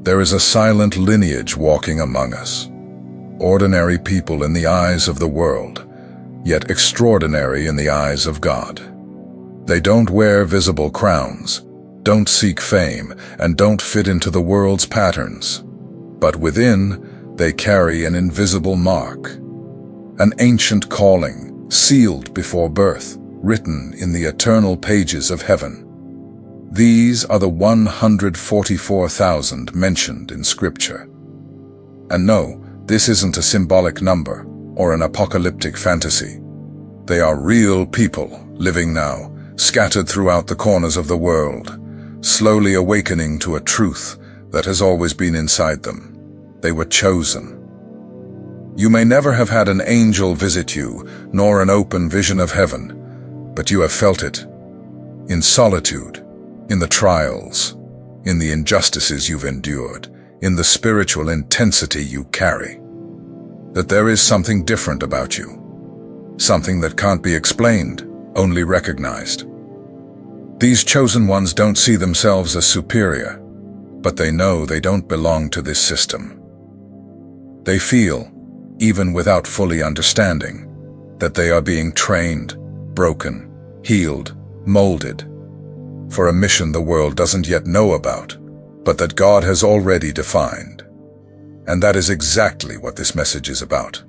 There is a silent lineage walking among us. Ordinary people in the eyes of the world, yet extraordinary in the eyes of God. They don't wear visible crowns, don't seek fame, and don't fit into the world's patterns. But within, they carry an invisible mark, an ancient calling, sealed before birth, written in the eternal pages of heaven. These are the 144,000 mentioned in Scripture. And no, this isn't a symbolic number or an apocalyptic fantasy. They are real people living now, scattered throughout the corners of the world, slowly awakening to a truth that has always been inside them. They were chosen. You may never have had an angel visit you, nor an open vision of heaven, but you have felt it. In solitude, in the trials, in the injustices you've endured, in the spiritual intensity you carry. That there is something different about you. Something that can't be explained, only recognized. These chosen ones don't see themselves as superior, but they know they don't belong to this system. They feel, even without fully understanding, that they are being trained, broken, healed, molded, for a mission the world doesn't yet know about, but that God has already defined. And that is exactly what this message is about.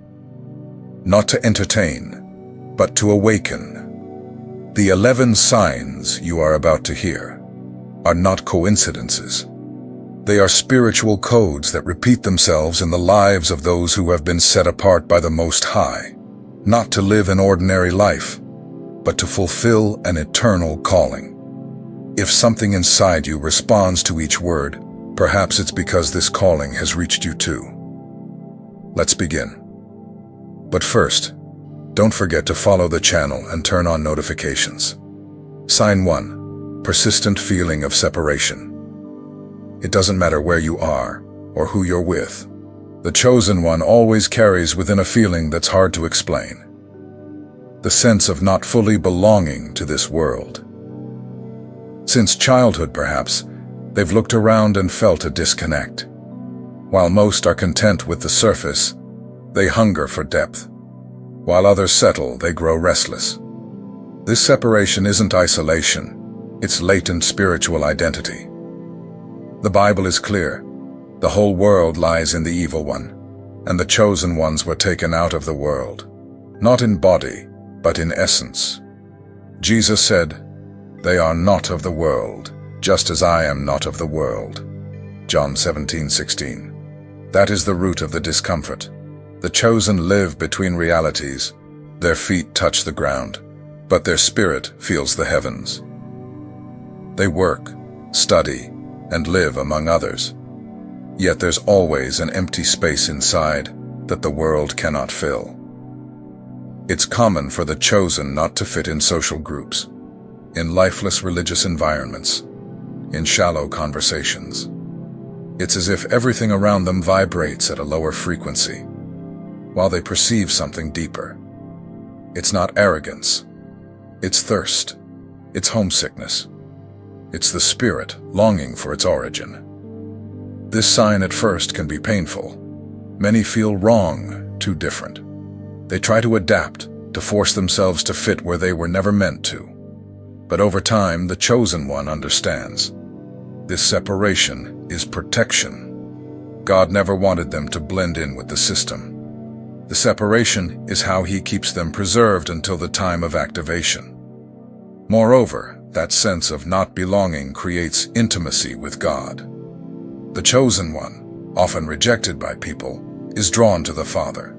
Not to entertain, but to awaken. The 11 signs you are about to hear are not coincidences. They are spiritual codes that repeat themselves in the lives of those who have been set apart by the Most High, not to live an ordinary life, but to fulfill an eternal calling. If something inside you responds to each word, perhaps it's because this calling has reached you too. Let's begin. But first, don't forget to follow the channel and turn on notifications. Sign 1. Persistent feeling of separation. It doesn't matter where you are or who you're with. The chosen one always carries within a feeling that's hard to explain. The sense of not fully belonging to this world. Since childhood, perhaps, they've looked around and felt a disconnect. While most are content with the surface, they hunger for depth. While others settle, they grow restless. This separation isn't isolation, it's latent spiritual identity. The Bible is clear. The whole world lies in the evil one, and the chosen ones were taken out of the world, not in body, but in essence. Jesus said, "They are not of the world, just as I am not of the world." John 17:16. That is the root of the discomfort. The chosen live between realities. Their feet touch the ground, but their spirit feels the heavens. They work, study, and live among others. Yet there's always an empty space inside that the world cannot fill. It's common for the chosen not to fit in social groups, in lifeless religious environments, in shallow conversations. It's as if everything around them vibrates at a lower frequency, while they perceive something deeper. It's not arrogance. It's thirst. It's homesickness. It's the spirit longing for its origin. This sign at first can be painful. Many feel wrong, too different. They try to adapt, to force themselves to fit where they were never meant to. But over time, the chosen one understands. This separation is protection. God never wanted them to blend in with the system. The separation is how He keeps them preserved until the time of activation. Moreover, that sense of not belonging creates intimacy with God. The chosen one, often rejected by people, is drawn to the Father.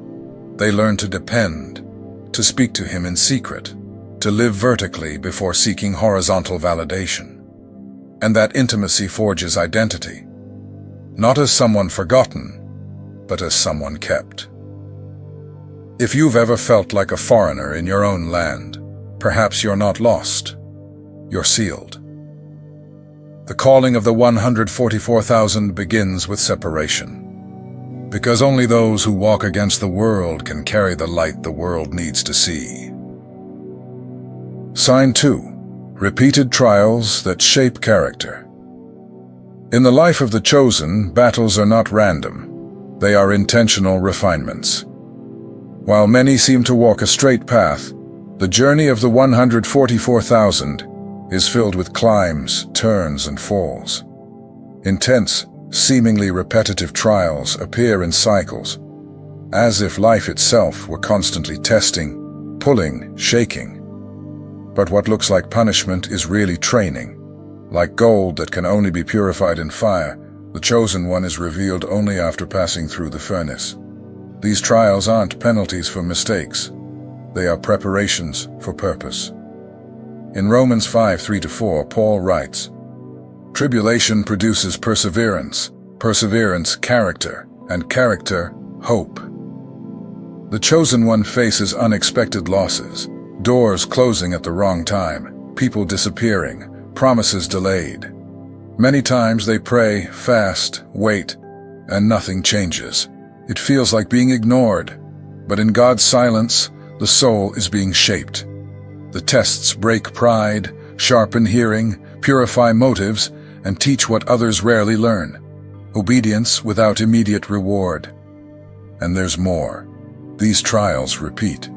They learn to depend, to speak to Him in secret, to live vertically before seeking horizontal validation. And that intimacy forges identity, not as someone forgotten, but as someone kept. If you've ever felt like a foreigner in your own land, perhaps you're not lost. You're sealed. The calling of the 144,000 begins with separation. Because only those who walk against the world can carry the light the world needs to see. Sign 2. Repeated trials that shape character. In the life of the chosen, battles are not random. They are intentional refinements. While many seem to walk a straight path, the journey of the 144,000 is filled with climbs, turns, and falls. Intense, seemingly repetitive trials appear in cycles, as if life itself were constantly testing, pulling, shaking. But what looks like punishment is really training. Like gold that can only be purified in fire, the chosen one is revealed only after passing through the furnace. These trials aren't penalties for mistakes. They are preparations for purpose. In Romans 5:3-4, Paul writes, "Tribulation produces perseverance, perseverance character, and character hope." The chosen one faces unexpected losses, doors closing at the wrong time, people disappearing, promises delayed. Many times they pray, fast, wait, and nothing changes. It feels like being ignored, but in God's silence, the soul is being shaped. The tests break pride, sharpen hearing, purify motives, and teach what others rarely learn: obedience without immediate reward. And there's more. These trials repeat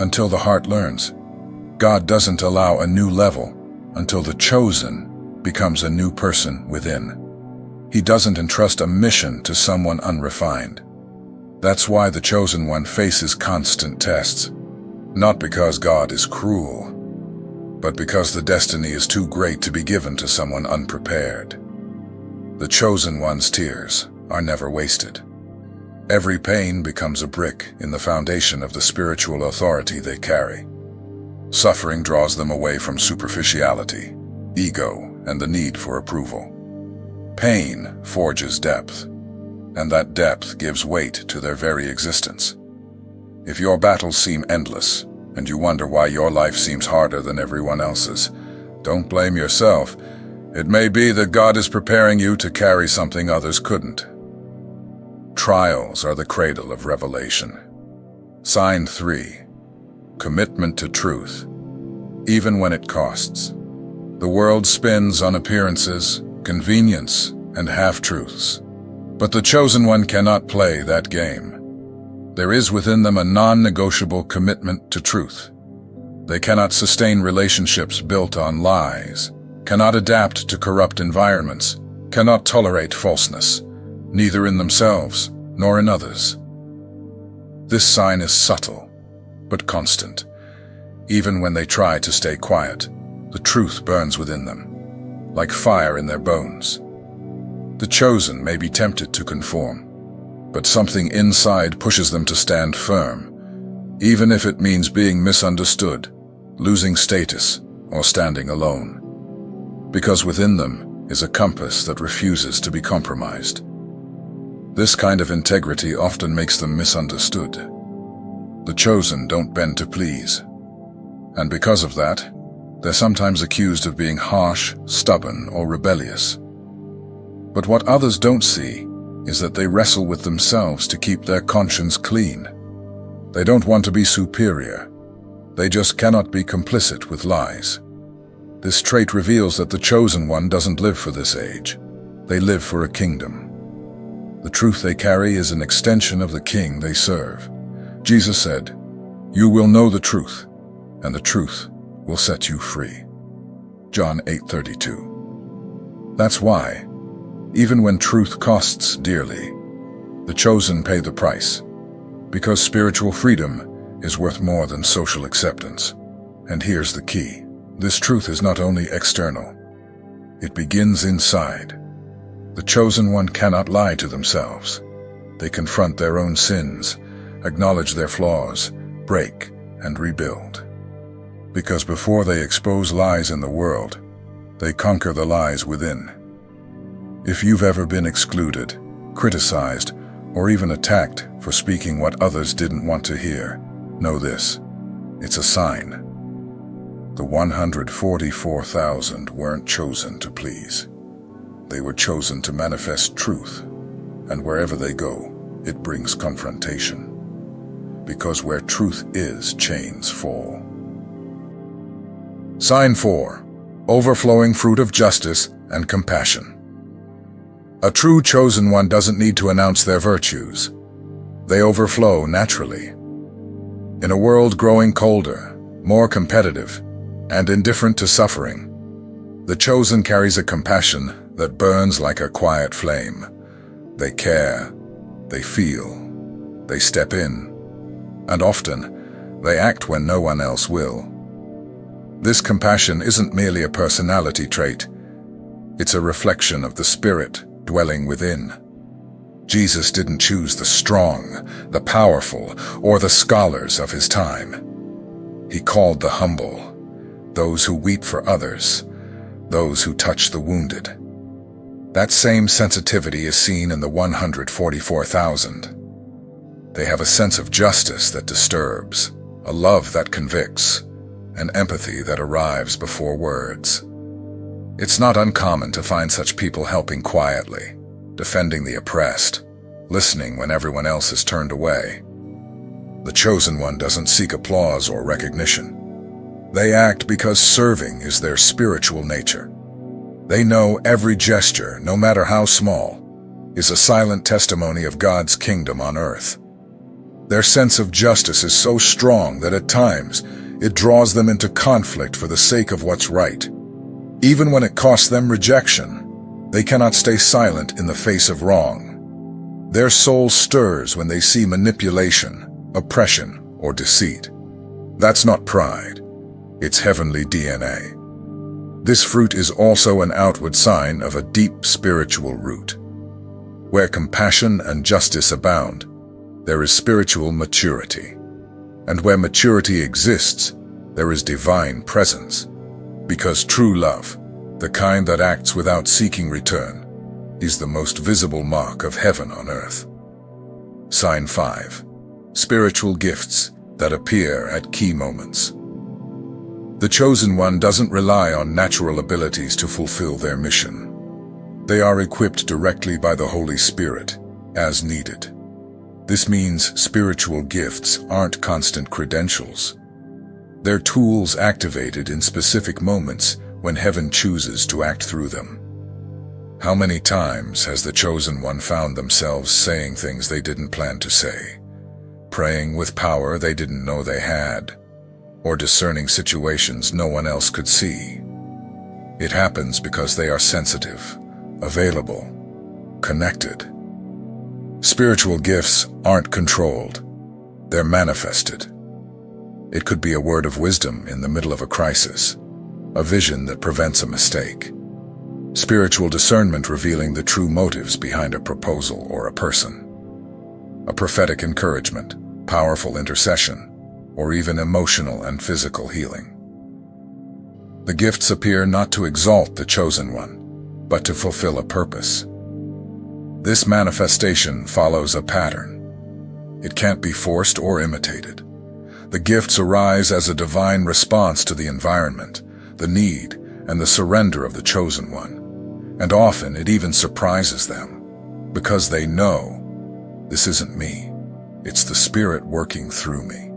until the heart learns. God doesn't allow a new level until the chosen becomes a new person within. He doesn't entrust a mission to someone unrefined. That's why the chosen one faces constant tests. Not because God is cruel, but because the destiny is too great to be given to someone unprepared. The chosen one's tears are never wasted. Every pain becomes a brick in the foundation of the spiritual authority they carry. Suffering draws them away from superficiality, ego, and the need for approval. Pain forges depth, and that depth gives weight to their very existence. If your battles seem endless, and you wonder why your life seems harder than everyone else's, don't blame yourself. It may be that God is preparing you to carry something others couldn't. Trials are the cradle of revelation. Sign 3. Commitment to truth, even when it costs. The world spins on appearances, convenience, and half-truths. But the chosen one cannot play that game. There is within them a non-negotiable commitment to truth. They cannot sustain relationships built on lies, cannot adapt to corrupt environments, cannot tolerate falseness, neither in themselves nor in others. This sign is subtle, but constant. Even when they try to stay quiet, the truth burns within them, like fire in their bones. The chosen may be tempted to conform, but something inside pushes them to stand firm, even if it means being misunderstood, losing status, or standing alone. Because within them is a compass that refuses to be compromised. This kind of integrity often makes them misunderstood. The chosen don't bend to please, and because of that, they're sometimes accused of being harsh, stubborn, or rebellious. But what others don't see is that they wrestle with themselves to keep their conscience clean. They don't want to be superior. They just cannot be complicit with lies. This trait reveals that the chosen one doesn't live for this age. They live for a kingdom. The truth they carry is an extension of the king they serve. Jesus said, "You will know the truth, and the truth will set you free." John 8:32. That's why, even when truth costs dearly, the chosen pay the price, because spiritual freedom is worth more than social acceptance. And here's the key. This truth is not only external. It begins inside. The chosen one cannot lie to themselves. They confront their own sins, acknowledge their flaws, break, and rebuild. Because before they expose lies in the world, they conquer the lies within. If you've ever been excluded, criticized, or even attacked for speaking what others didn't want to hear, know this: it's a sign. The 144,000 weren't chosen to please. They were chosen to manifest truth, and wherever they go, it brings confrontation. Because where truth is, chains fall. Sign 4. Overflowing fruit of justice and compassion. A true chosen one doesn't need to announce their virtues. They overflow naturally. In a world growing colder, more competitive, and indifferent to suffering, the chosen carries a compassion that burns like a quiet flame. They care, they feel, they step in, and often they act when no one else will. This compassion isn't merely a personality trait, it's a reflection of the Spirit dwelling within. Jesus didn't choose the strong, the powerful, or the scholars of his time. He called the humble, those who weep for others, those who touch the wounded. That same sensitivity is seen in the 144,000. They have a sense of justice that disturbs, a love that convicts, an empathy that arrives before words. It's not uncommon to find such people helping quietly, defending the oppressed, listening when everyone else is turned away. The chosen one doesn't seek applause or recognition. They act because serving is their spiritual nature. They know every gesture, no matter how small, is a silent testimony of God's kingdom on earth. Their sense of justice is so strong that at times it draws them into conflict for the sake of what's right. Even when it costs them rejection, they cannot stay silent in the face of wrong. Their soul stirs when they see manipulation, oppression, or deceit. That's not pride. It's heavenly DNA. This fruit is also an outward sign of a deep spiritual root. Where compassion and justice abound, there is spiritual maturity. And where maturity exists, there is divine presence. Because true love, the kind that acts without seeking return, is the most visible mark of heaven on earth. Sign 5. Spiritual gifts that appear at key moments. The chosen one doesn't rely on natural abilities to fulfill their mission. They are equipped directly by the Holy Spirit, as needed. This means spiritual gifts aren't constant credentials. They're tools activated in specific moments when heaven chooses to act through them. How many times has the chosen one found themselves saying things they didn't plan to say, praying with power they didn't know they had, or discerning situations no one else could see? It happens because they are sensitive, available, connected. Spiritual gifts aren't controlled, they're manifested. It could be a word of wisdom in the middle of a crisis, a vision that prevents a mistake, spiritual discernment revealing the true motives behind a proposal or a person, a prophetic encouragement, powerful intercession, or even emotional and physical healing. The gifts appear not to exalt the chosen one, but to fulfill a purpose. This manifestation follows a pattern. It can't be forced or imitated. The gifts arise as a divine response to the environment, the need, and the surrender of the chosen one. And often it even surprises them, because they know, this isn't me, it's the Spirit working through me.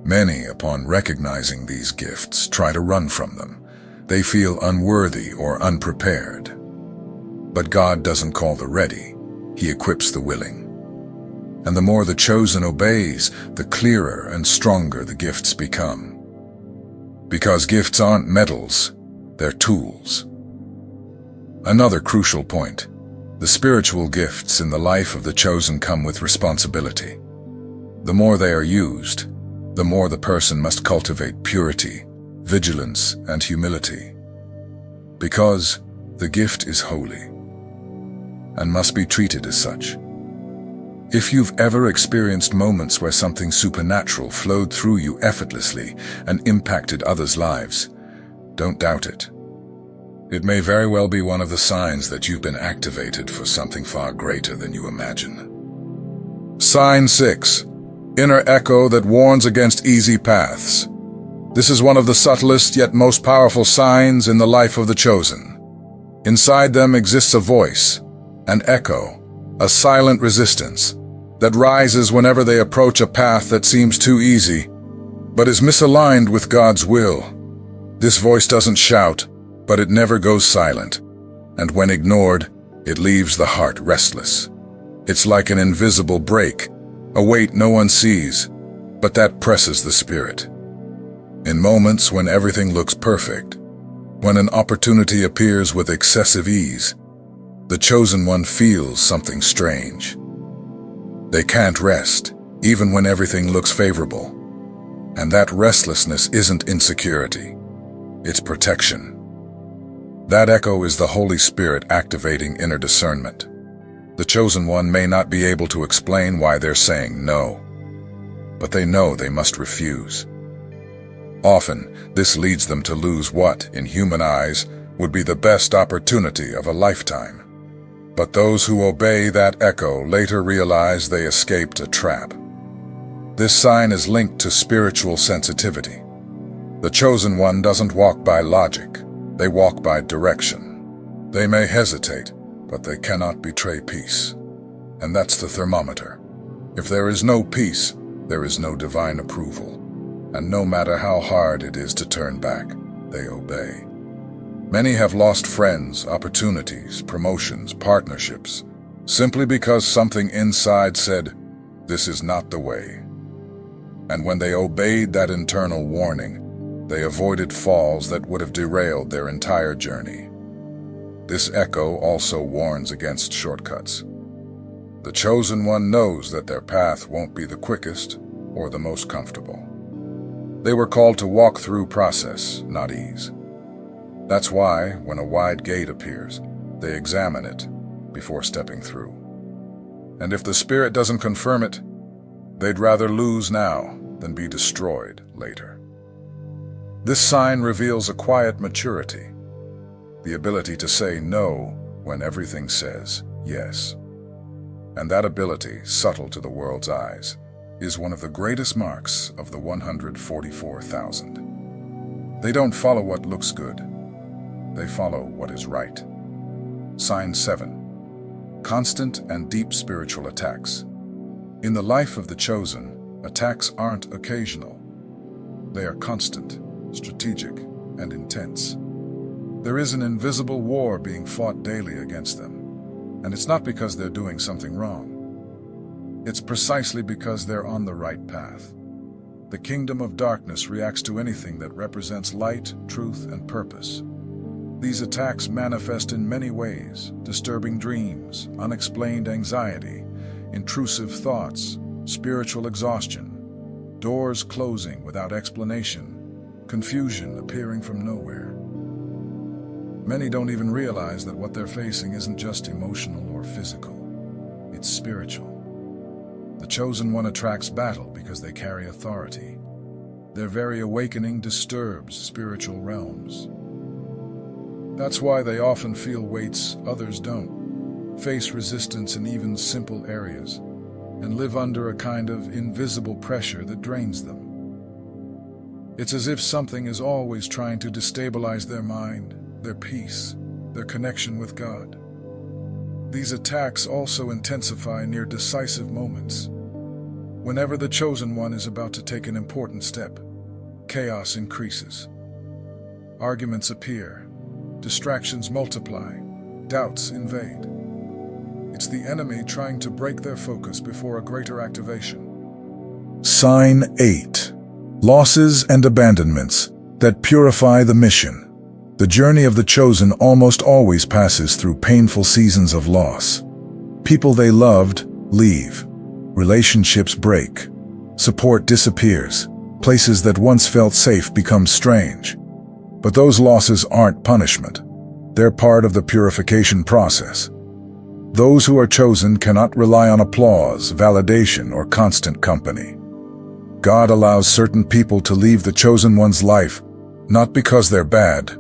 Many, upon recognizing these gifts, try to run from them. They feel unworthy or unprepared. But God doesn't call the ready, He equips the willing. And the more the chosen obeys, the clearer and stronger the gifts become. Because gifts aren't medals, they're tools. Another crucial point, the spiritual gifts in the life of the chosen come with responsibility. The more they are used, the more the person must cultivate purity, vigilance, and humility. Because the gift is holy and must be treated as such. If you've ever experienced moments where something supernatural flowed through you effortlessly and impacted others' lives, don't doubt it. It may very well be one of the signs that you've been activated for something far greater than you imagine. Sign 6. Inner echo that warns against easy paths. This is one of the subtlest yet most powerful signs in the life of the chosen. Inside them exists a voice, an echo, a silent resistance that rises whenever they approach a path that seems too easy, but is misaligned with God's will. This voice doesn't shout, but it never goes silent, and when ignored, It leaves the heart restless. It's like an invisible brake, a weight no one sees, but that presses the spirit. In moments when everything looks perfect, when an opportunity appears with excessive ease, the chosen one feels something strange. They can't rest, even when everything looks favorable. And that restlessness isn't insecurity, it's protection. That echo is the Holy Spirit activating inner discernment. The chosen one may not be able to explain why they're saying no, but they know they must refuse. Often, this leads them to lose what, in human eyes, would be the best opportunity of a lifetime. But those who obey that echo later realize they escaped a trap. This sign is linked to spiritual sensitivity. The chosen one doesn't walk by logic, they walk by direction. They may hesitate, but they cannot betray peace. And that's the thermometer. If there is no peace, there is no divine approval. And no matter how hard it is to turn back, they obey. Many have lost friends, opportunities, promotions, partnerships, simply because something inside said, "This is not the way." And when they obeyed that internal warning, they avoided falls that would have derailed their entire journey. This echo also warns against shortcuts. The chosen one knows that their path won't be the quickest or the most comfortable. They were called to walk through process, not ease. That's why, when a wide gate appears, they examine it before stepping through. And if the Spirit doesn't confirm it, they'd rather lose now than be destroyed later. This sign reveals a quiet maturity, the ability to say no when everything says yes. And that ability, subtle to the world's eyes, is one of the greatest marks of the 144,000. They don't follow what looks good. They follow what is right. Sign 7. Constant and deep spiritual attacks. In the life of the chosen, attacks aren't occasional. They are constant, strategic, and intense. There is an invisible war being fought daily against them. And it's not because they're doing something wrong. It's precisely because they're on the right path. The kingdom of darkness reacts to anything that represents light, truth, and purpose. These attacks manifest in many ways: disturbing dreams, unexplained anxiety, intrusive thoughts, spiritual exhaustion, doors closing without explanation, confusion appearing from nowhere. Many don't even realize that what they're facing isn't just emotional or physical. It's spiritual. The chosen one attracts battle because they carry authority. Their very awakening disturbs spiritual realms. That's why they often feel weights others don't, face resistance in even simple areas, and live under a kind of invisible pressure that drains them. It's as if something is always trying to destabilize their mind, their peace, their connection with God. These attacks also intensify near decisive moments. Whenever the chosen one is about to take an important step, chaos increases. Arguments appear, distractions multiply, doubts invade. It's the enemy trying to break their focus before a greater activation. Sign 8. Losses and abandonments that purify the mission. The journey of the chosen almost always passes through painful seasons of loss. People they loved leave. Relationships break. Support disappears. Places that once felt safe become strange. But those losses aren't punishment. They're part of the purification process. Those who are chosen cannot rely on applause, validation, or constant company. God allows certain people to leave the chosen one's life, not because they're bad,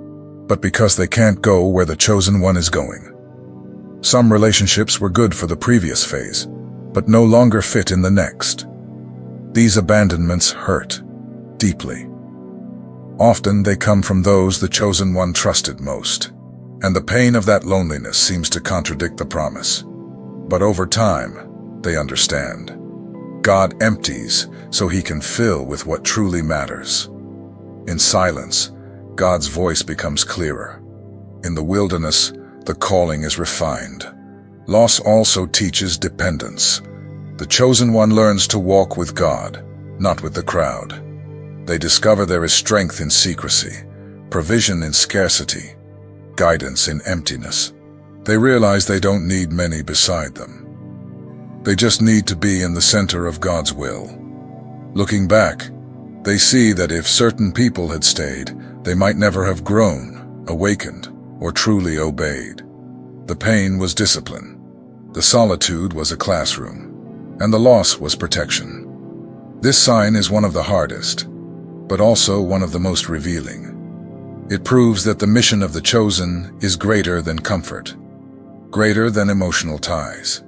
but because they can't go where the chosen one is going. Some relationships were good for the previous phase, but no longer fit in the next. These abandonments hurt deeply. Often they come from those the chosen one trusted most, and the pain of that loneliness seems to contradict the promise. But over time, they understand. God empties so he can fill with what truly matters. In silence, God's voice becomes clearer. In the wilderness, the calling is refined. Loss also teaches dependence. The chosen one learns to walk with God, not with the crowd. They discover there is strength in secrecy, provision in scarcity, guidance in emptiness. They realize they don't need many beside them. They just need to be in the center of God's will. Looking back, they see that if certain people had stayed, they might never have grown, awakened, or truly obeyed. The pain was discipline. The solitude was a classroom, and the loss was protection. This sign is one of the hardest, but also one of the most revealing. It proves that the mission of the chosen is greater than comfort, greater than emotional ties.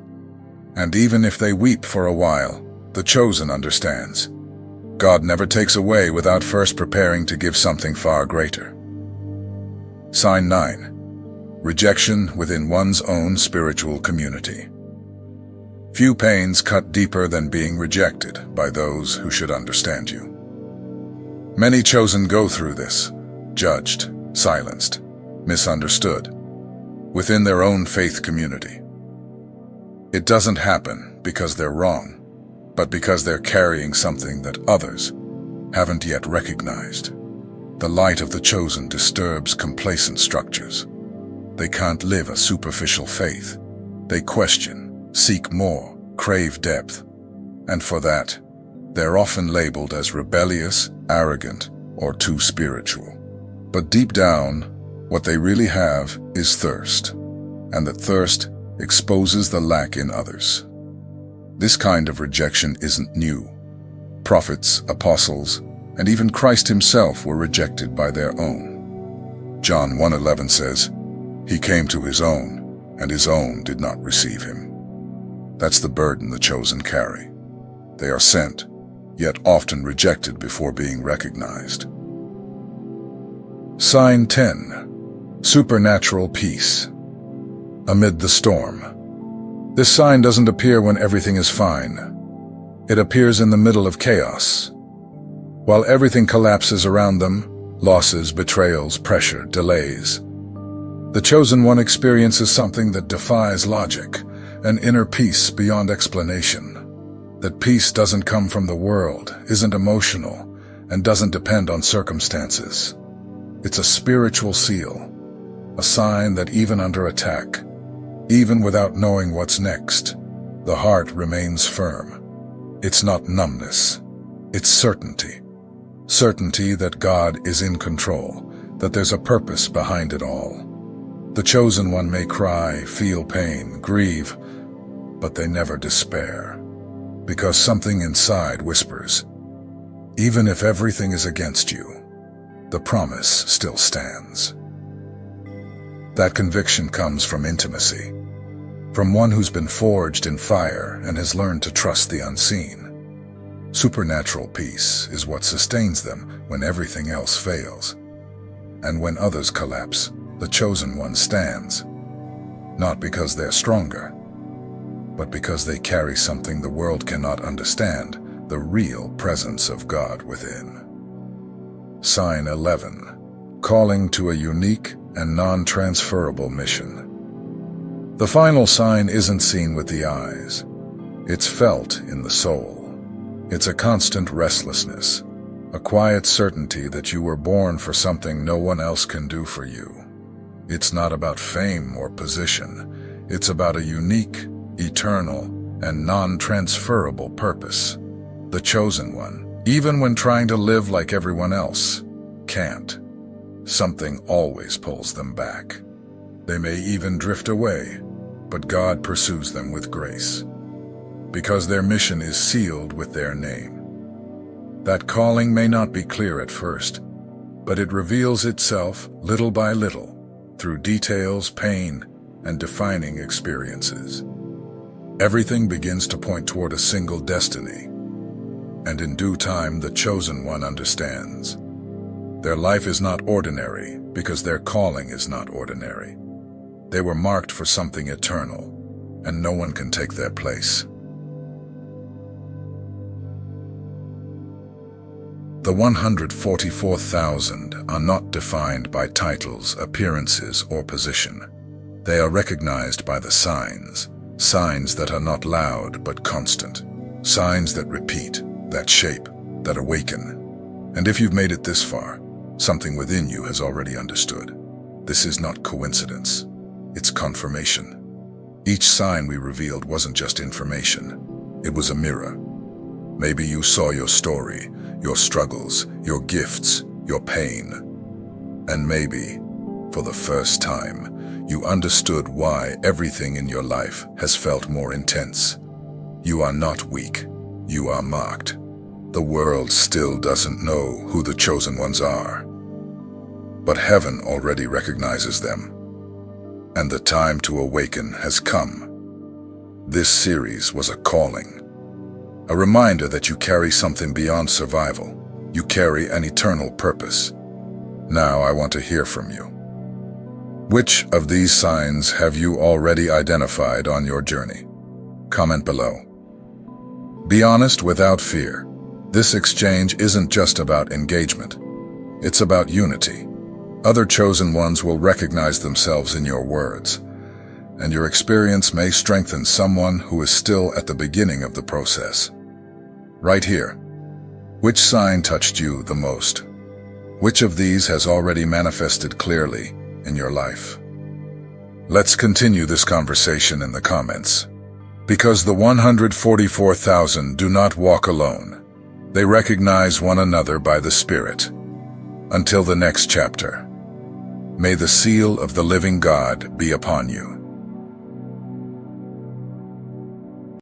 And even if they weep for a while, the chosen understands. God never takes away without first preparing to give something far greater. Sign 9. Rejection within one's own spiritual community. Few pains cut deeper than being rejected by those who should understand you. Many chosen go through this, judged, silenced, misunderstood, within their own faith community. It doesn't happen because they're wrong, but because they're carrying something that others haven't yet recognized. The light of the chosen disturbs complacent structures. They can't live a superficial faith. They question, seek more, crave depth. And for that, they're often labeled as rebellious, arrogant, or too spiritual. But deep down, what they really have is thirst, and that thirst exposes the lack in others. This kind of rejection isn't new. Prophets, apostles, and even Christ himself were rejected by their own. John 1:11 says, "He came to his own, and his own did not receive him." That's the burden the chosen carry. They are sent, yet often rejected before being recognized. Sign 10. Supernatural peace. Amid the storm. This sign doesn't appear when everything is fine. It appears in the middle of chaos. While everything collapses around them, losses, betrayals, pressure, delays, the chosen one experiences something that defies logic, an inner peace beyond explanation. That peace doesn't come from the world, isn't emotional, and doesn't depend on circumstances. It's a spiritual seal, a sign that even under attack, even without knowing what's next, the heart remains firm. It's not numbness, it's certainty. Certainty that God is in control, that there's a purpose behind it all. The chosen one may cry, feel pain, grieve, but they never despair, because something inside whispers, even if everything is against you, the promise still stands. That conviction comes from intimacy, from one who's been forged in fire and has learned to trust the unseen. Supernatural peace is what sustains them when everything else fails. And when others collapse, the chosen one stands, not because they're stronger, but because they carry something the world cannot understand, the real presence of God within. Sign 11. Calling to a unique and non-transferable mission. The final sign isn't seen with the eyes. It's felt in the soul. It's a constant restlessness, a quiet certainty that you were born for something no one else can do for you. It's not about fame or position. It's about a unique, eternal, and non-transferable purpose. The chosen one, even when trying to live like everyone else, can't. Something always pulls them back. They may even drift away, but God pursues them with grace, because their mission is sealed with their name. That calling may not be clear at first, but it reveals itself little by little through details, pain, and defining experiences. Everything begins to point toward a single destiny, and in due time the chosen one understands. Their life is not ordinary because their calling is not ordinary. They were marked for something eternal, and no one can take their place. The 144,000 are not defined by titles, appearances, or position. They are recognized by the signs, Signs that are not loud but constant. Signs that repeat, that shape, that awaken. And if you've made it this far, something within you has already understood. This is not coincidence. It's confirmation. Each sign we revealed wasn't just information. It was a mirror. Maybe you saw your story, your struggles, your gifts, your pain. And maybe, for the first time, you understood why everything in your life has felt more intense. You are not weak. You are marked. The world still doesn't know who the chosen ones are. But heaven already recognizes them. And the time to awaken has come. This series was a calling. A reminder that you carry something beyond survival. You carry an eternal purpose. Now I want to hear from you. Which of these signs have you already identified on your journey? Comment below. Be honest without fear. This exchange isn't just about engagement. It's about unity. Other chosen ones will recognize themselves in your words, and your experience may strengthen someone who is still at the beginning of the process. Right here. Which sign touched you the most? Which of these has already manifested clearly in your life? Let's continue this conversation in the comments. Because the 144,000 do not walk alone. They recognize one another by the Spirit. Until the next chapter, may the seal of the living God be upon you.